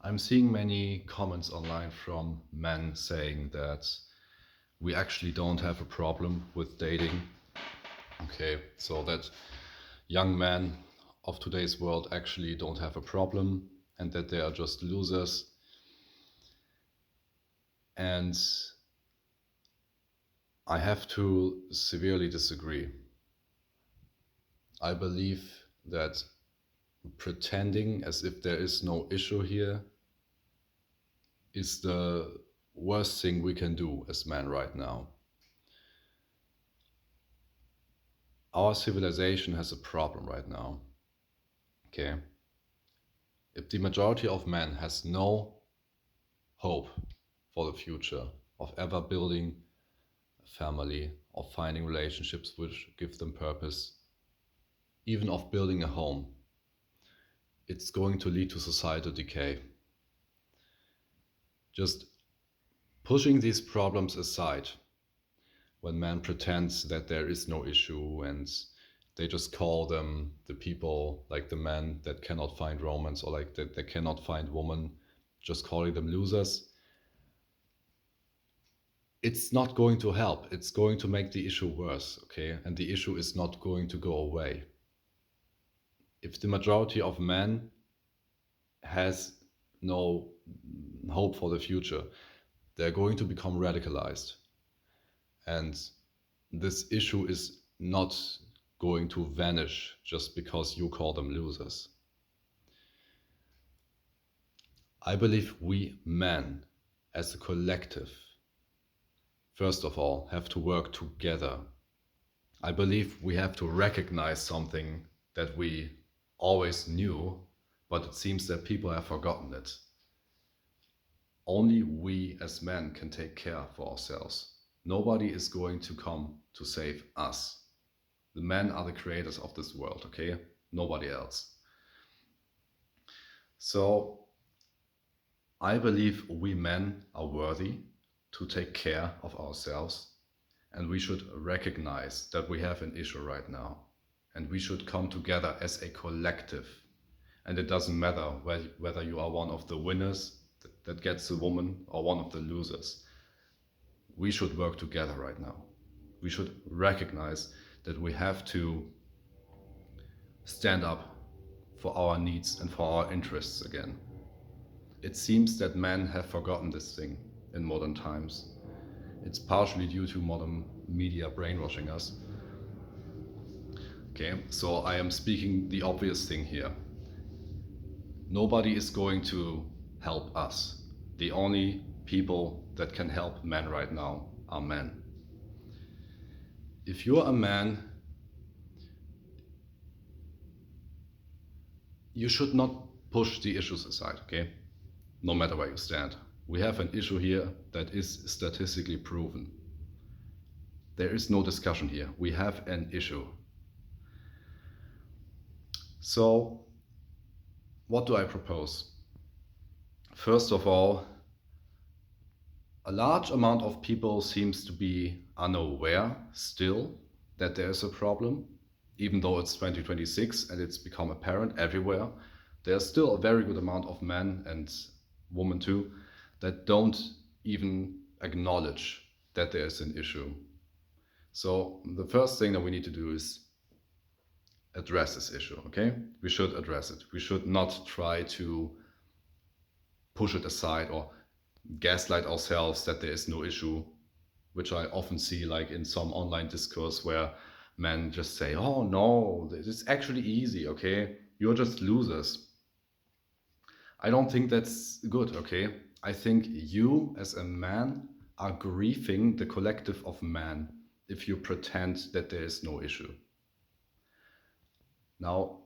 I'm seeing many comments online from men saying that we actually don't have a problem with dating. Okay, so that young men of today's world actually don't have a problem and that they are just losers. And I have to severely disagree. I believe that pretending as if there is no issue here is the worst thing we can do as men right now. Our civilization has a problem right now. Okay. If the majority of men has no hope for the future of ever building a family, of finding relationships which give them purpose, even of building a home, it's going to lead to societal decay. Just pushing these problems aside when man pretends that there is no issue and they just call them the people like the men that cannot find romance or like that they cannot find woman, just calling them losers, it's not going to help. It's going to make the issue worse, okay? And the issue is not going to go away. If the majority of men has no hope for the future, they're going to become radicalized. And this issue is not going to vanish just because you call them losers. I believe we men, as a collective, first of all, have to work together. I believe we have to recognize something that we always knew, but it seems that people have forgotten it. Only we as men can take care for ourselves. Nobody is going to come to save us. The men are the creators of this world, okay? Nobody else. So I believe we men are worthy to take care of ourselves, and we should recognize that we have an issue right now, and we should come together as a collective. And it doesn't matter whether you are one of the winners that gets the woman or one of the losers. We should work together right now. We should recognize that we have to stand up for our needs and for our interests again. It seems that men have forgotten this thing in modern times. It's partially due to modern media brainwashing us. Okay, so I am speaking the obvious thing here. Nobody is going to help us. The only people that can help men right now are men. If you're a man, you should not push the issues aside, okay? No matter where you stand. We have an issue here that is statistically proven. There is no discussion here. We have an issue. So, what do I propose? First of all, a large amount of people seems to be unaware still that there is a problem, even though it's 2026 and it's become apparent everywhere. There's still a very good amount of men and women too that don't even acknowledge that there is an issue. So the first thing that we need to do is address this issue, okay? We should address it. We should not try to push it aside or gaslight ourselves that there is no issue, which I often see like in some online discourse where men just say, oh no, it's actually easy, okay? You're just losers. I don't think that's good, okay? I think you as a man are grieving the collective of man if you pretend that there is no issue. Now,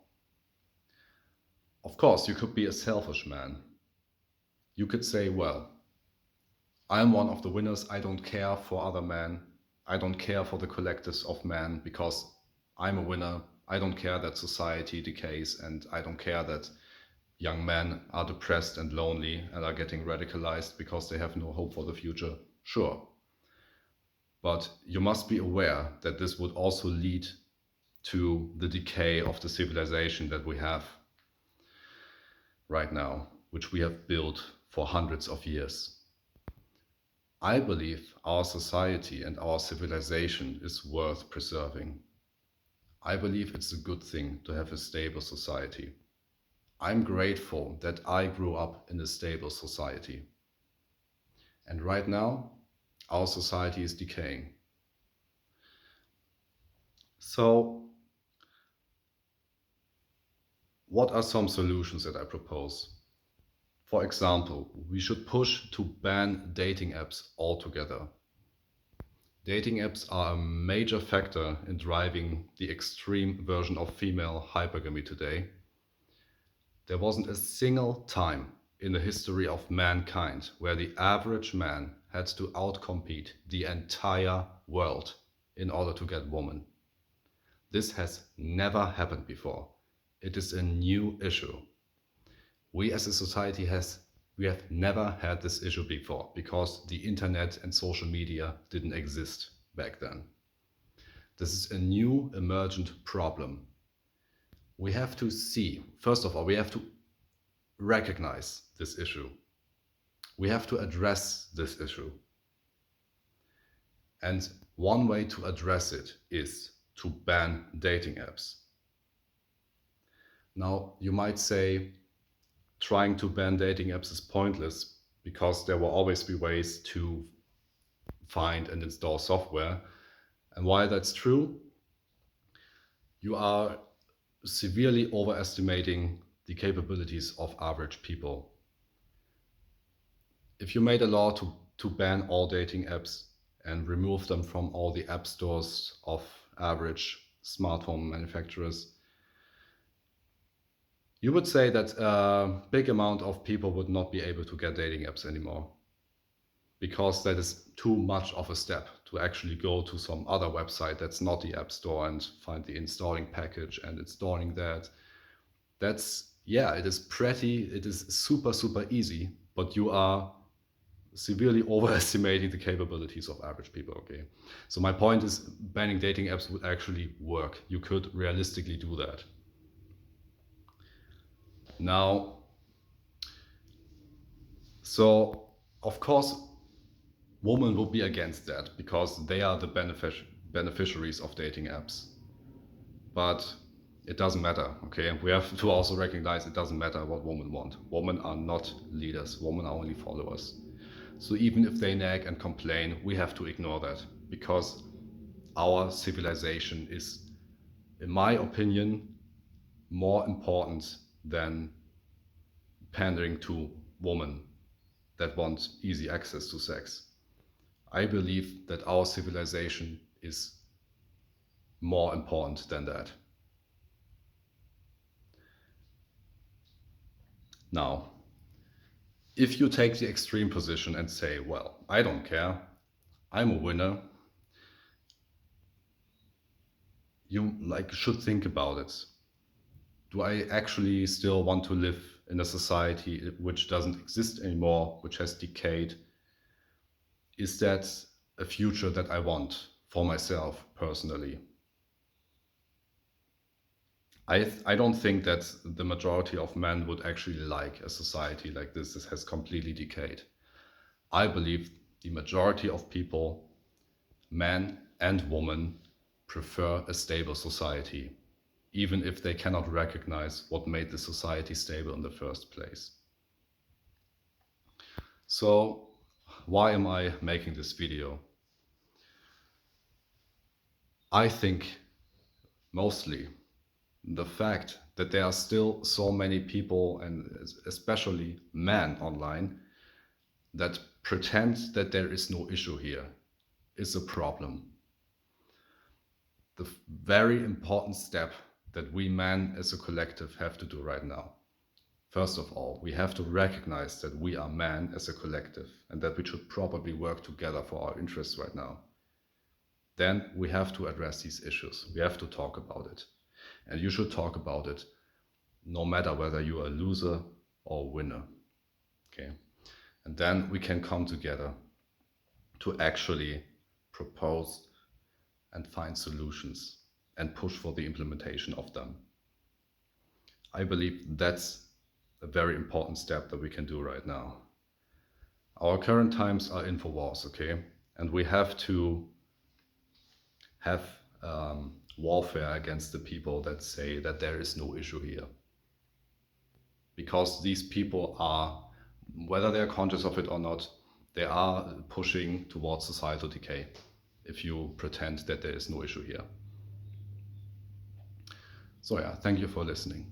of course, you could be a selfish man. You could say, well, I'm one of the winners. I don't care for other men. I don't care for the collectives of men because I'm a winner. I don't care that society decays, and I don't care that young men are depressed and lonely and are getting radicalized because they have no hope for the future. Sure. But you must be aware that this would also lead to the decay of the civilization that we have right now. which we have built for hundreds of years. I believe our society and our civilization is worth preserving. I believe it's a good thing to have a stable society. I'm grateful that I grew up in a stable society. And right now, our society is decaying. So, what are some solutions that I propose? For example, we should push to ban dating apps altogether. Dating apps are a major factor in driving the extreme version of female hypergamy today. There wasn't a single time in the history of mankind where the average man had to outcompete the entire world in order to get women. This has never happened before. It is a new issue. We as a society we have never had this issue before because the internet and social media didn't exist back then. This is a new emergent problem. We have to see, first of all, we have to recognize this issue. We have to address this issue. And one way to address it is to ban dating apps. Now, you might say trying to ban dating apps is pointless because there will always be ways to find and install software. And while that's true, you are severely overestimating the capabilities of average people. If you made a law to ban all dating apps and remove them from all the app stores of average smart home manufacturers, you would say that a big amount of people would not be able to get dating apps anymore because that is too much of a step to actually go to some other website that's not the app store and find the installing package and installing that. It is super, super easy, but you are severely overestimating the capabilities of average people, okay? So my point is banning dating apps would actually work. You could realistically do that. Now, so of course, women would be against that because they are the beneficiaries of dating apps. But it doesn't matter, okay? We have to also recognize it doesn't matter what women want. Women are not leaders, women are only followers. So even if they nag and complain, we have to ignore that because our civilization is, in my opinion, more important than pandering to women that want easy access to sex. I believe that our civilization is more important than that. Now, if you take the extreme position and say, well, I don't care, I'm a winner, you should think about it. Do I actually still want to live in a society which doesn't exist anymore, which has decayed? Is that a future that I want for myself personally? I don't think that the majority of men would actually like a society like this that has completely decayed. I believe the majority of people, men and women, prefer a stable society, even if they cannot recognize what made the society stable in the first place. So, why am I making this video? I think mostly the fact that there are still so many people, and especially men online, that pretend that there is no issue here is a problem. The very important step that we men as a collective have to do right now. First of all, we have to recognize that we are men as a collective and that we should probably work together for our interests right now. Then we have to address these issues. We have to talk about it. And you should talk about it no matter whether you are a loser or a winner. Okay? And then we can come together to actually propose and find solutions and push for the implementation of them. I believe that's a very important step that we can do right now. Our current times are infowars, okay? And we have to have warfare against the people that say that there is no issue here. Because these people are, whether they're conscious of it or not, they are pushing towards societal decay if you pretend that there is no issue here. So yeah, thank you for listening.